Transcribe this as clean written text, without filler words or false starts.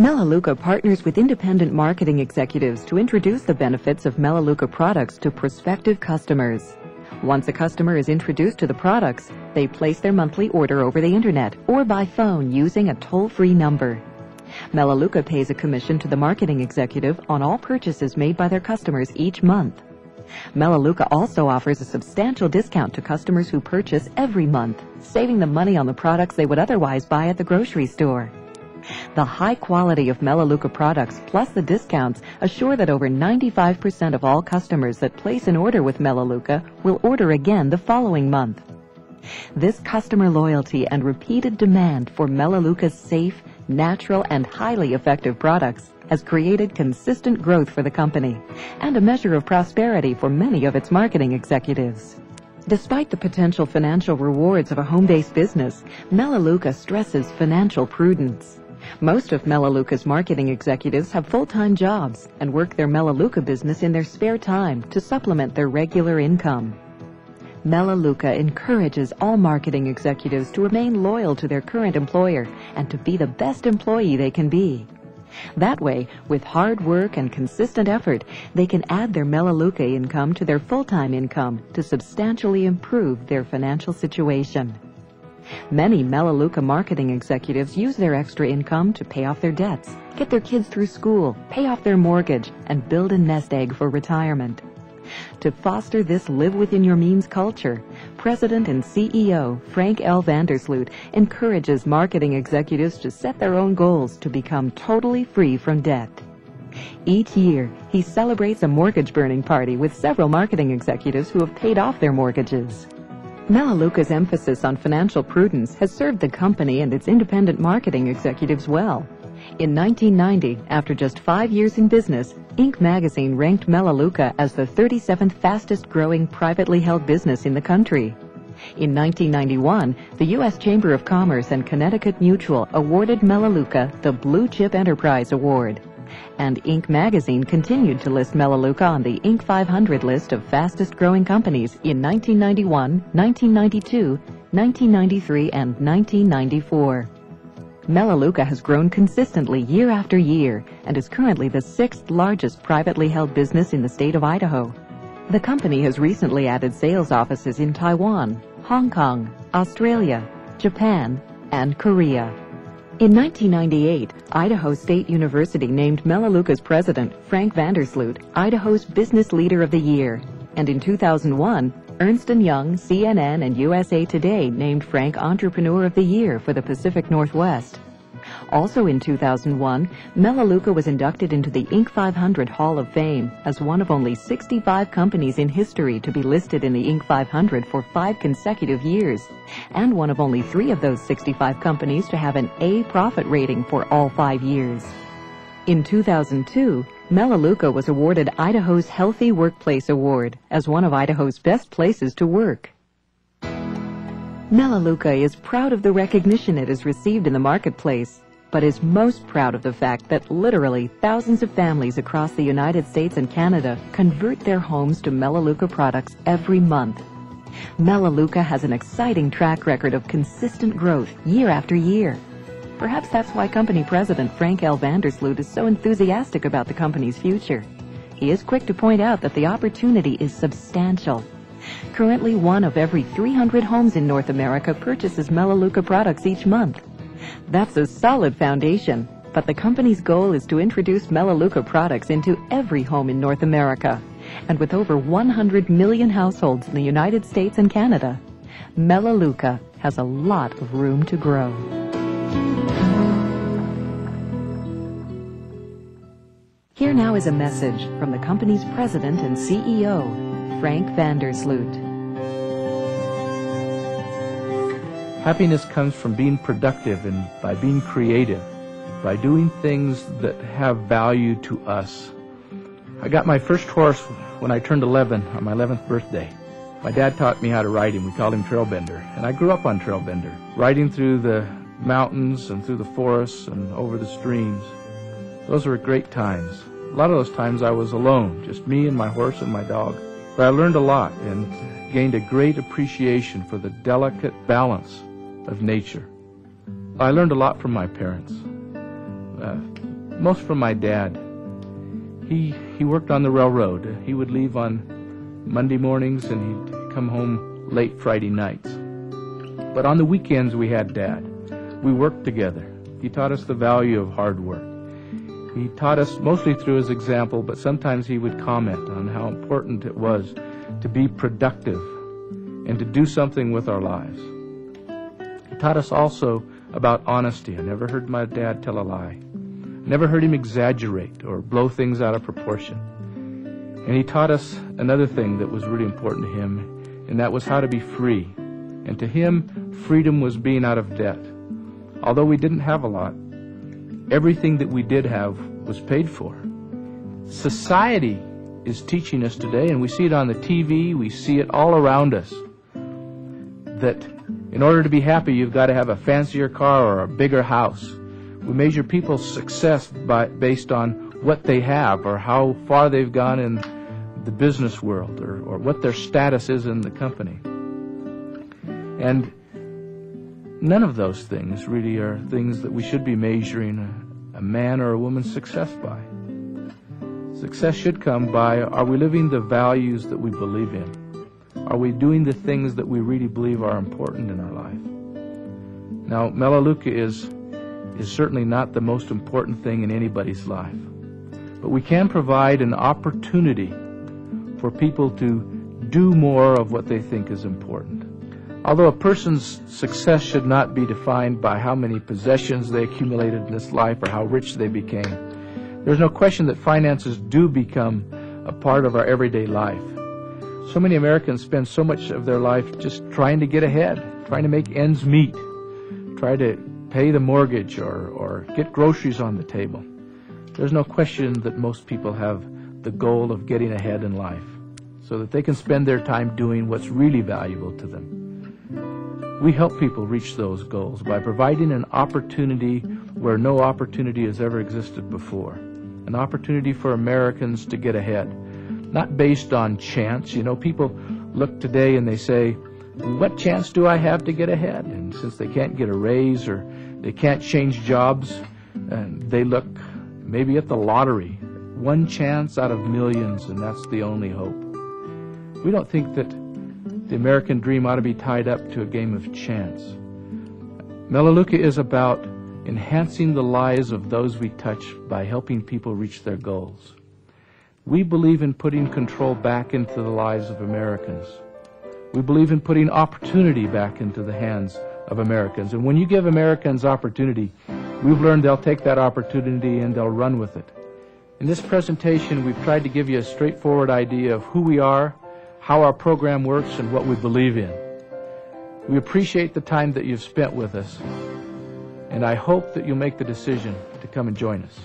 Melaleuca partners with independent marketing executives to introduce the benefits of Melaleuca products to prospective customers. Once a customer is introduced to the products, they place their monthly order over the internet or by phone using a toll-free number. Melaleuca pays a commission to the marketing executive on all purchases made by their customers each month. Melaleuca also offers a substantial discount to customers who purchase every month, saving them money on the products they would otherwise buy at the grocery store. The high quality of Melaleuca products plus the discounts assure that over 95% of all customers that place an order with Melaleuca will order again the following month. This customer loyalty and repeated demand for Melaleuca's safe, natural, and highly effective products has created consistent growth for the company and a measure of prosperity for many of its marketing executives. Despite the potential financial rewards of a home-based business, Melaleuca stresses financial prudence. Most of Melaleuca's marketing executives have full-time jobs and work their Melaleuca business in their spare time to supplement their regular income. Melaleuca encourages all marketing executives to remain loyal to their current employer and to be the best employee they can be. That way, with hard work and consistent effort, they can add their Melaleuca income to their full-time income to substantially improve their financial situation. Many Melaleuca marketing executives use their extra income to pay off their debts, get their kids through school, pay off their mortgage, and build a nest egg for retirement. To foster this live-within-your-means culture, President and CEO Frank L. Vandersloot encourages marketing executives to set their own goals to become totally free from debt. Each year, he celebrates a mortgage-burning party with several marketing executives who have paid off their mortgages. Melaleuca's emphasis on financial prudence has served the company and its independent marketing executives well. In 1990, after just 5 years in business, Inc. magazine ranked Melaleuca as the 37th fastest-growing privately held business in the country. In 1991, the U.S. Chamber of Commerce and Connecticut Mutual awarded Melaleuca the Blue Chip Enterprise Award. And Inc. magazine continued to list Melaleuca on the Inc. 500 list of fastest-growing companies in 1991, 1992, 1993, and 1994. Melaleuca has grown consistently year after year and is currently the 6th largest privately held business in the state of Idaho. The company has recently added sales offices in Taiwan, Hong Kong, Australia, Japan, and Korea. In 1998, Idaho State University named Melaleuca's president, Frank Vandersloot, Idaho's Business Leader of the Year, and in 2001, Ernst & Young, CNN, and USA Today named Frank Entrepreneur of the Year for the Pacific Northwest. Also in 2001, Melaleuca was inducted into the Inc. 500 Hall of Fame as one of only 65 companies in history to be listed in the Inc. 500 for 5 consecutive years, and one of only 3 of those 65 companies to have an A profit rating for all 5 years. In 2002, Melaleuca was awarded Idaho's Healthy Workplace Award as one of Idaho's best places to work. Melaleuca is proud of the recognition it has received in the marketplace, but is most proud of the fact that literally thousands of families across the United States and Canada convert their homes to Melaleuca products every month. Melaleuca has an exciting track record of consistent growth year after year. Perhaps that's why company president Frank L. Vandersloot is so enthusiastic about the company's future. He is quick to point out that the opportunity is substantial. Currently, 1 of every 300 homes in North America purchases Melaleuca products each month. That's a solid foundation, but the company's goal is to introduce Melaleuca products into every home in North America. And with over 100 million households in the United States and Canada, Melaleuca has a lot of room to grow. Here now is a message from the company's president and CEO, Frank Vandersloot. Happiness comes from being productive and by being creative, by doing things that have value to us. I got my first horse when I turned 11 on my 11th birthday. My dad taught me how to ride him. We called him Trailbender. And I grew up on Trailbender, riding through the mountains and through the forests and over the streams. Those were great times. A lot of those times I was alone, just me and my horse and my dog. But I learned a lot and gained a great appreciation for the delicate balance of nature. I learned a lot from my parents. most from my dad. He worked on the railroad. He would leave on Monday mornings and he'd come home late Friday nights. But on the weekends we had Dad. We worked together. He taught us the value of hard work. He taught us mostly through his example, but sometimes he would comment on how important it was to be productive and to do something with our lives. He taught us also about honesty. I never heard my dad tell a lie. Never heard him exaggerate or blow things out of proportion. And he taught us another thing that was really important to him, and that was how to be free. And to him, freedom was being out of debt. Although we didn't have a lot, everything that we did have was paid for. Society is teaching us today, and we see it on the TV, we see it all around us, that in order to be happy, you've got to have a fancier car or a bigger house. We measure people's success based on what they have or how far they've gone in the business world or what their status is in the company. And none of those things really are things that we should be measuring a man or a woman's success by. Success should come by, are we living the values that we believe in? Are we doing the things that we really believe are important in our life? Now, Melaleuca is certainly not the most important thing in anybody's life. But we can provide an opportunity for people to do more of what they think is important. Although a person's success should not be defined by how many possessions they accumulated in this life or how rich they became, there's no question that finances do become a part of our everyday life. So many Americans spend so much of their life just trying to get ahead, trying to make ends meet, try to pay the mortgage or get groceries on the table. There's no question that most people have the goal of getting ahead in life so that they can spend their time doing what's really valuable to them. We help people reach those goals by providing an opportunity where no opportunity has ever existed before. An opportunity for Americans to get ahead, not based on chance. You know, people look today and they say, what chance do I have to get ahead? And since they can't get a raise or they can't change jobs, they look maybe at the lottery. One chance out of millions, and that's the only hope. We don't think that the American dream ought to be tied up to a game of chance. Melaleuca is about enhancing the lives of those we touch by helping people reach their goals. We believe in putting control back into the lives of Americans. We believe in putting opportunity back into the hands of Americans. And when you give Americans opportunity, we've learned they'll take that opportunity and they'll run with it. In this presentation, we've tried to give you a straightforward idea of who we are, how our program works, and what we believe in. We appreciate the time that you've spent with us, and I hope that you'll make the decision to come and join us.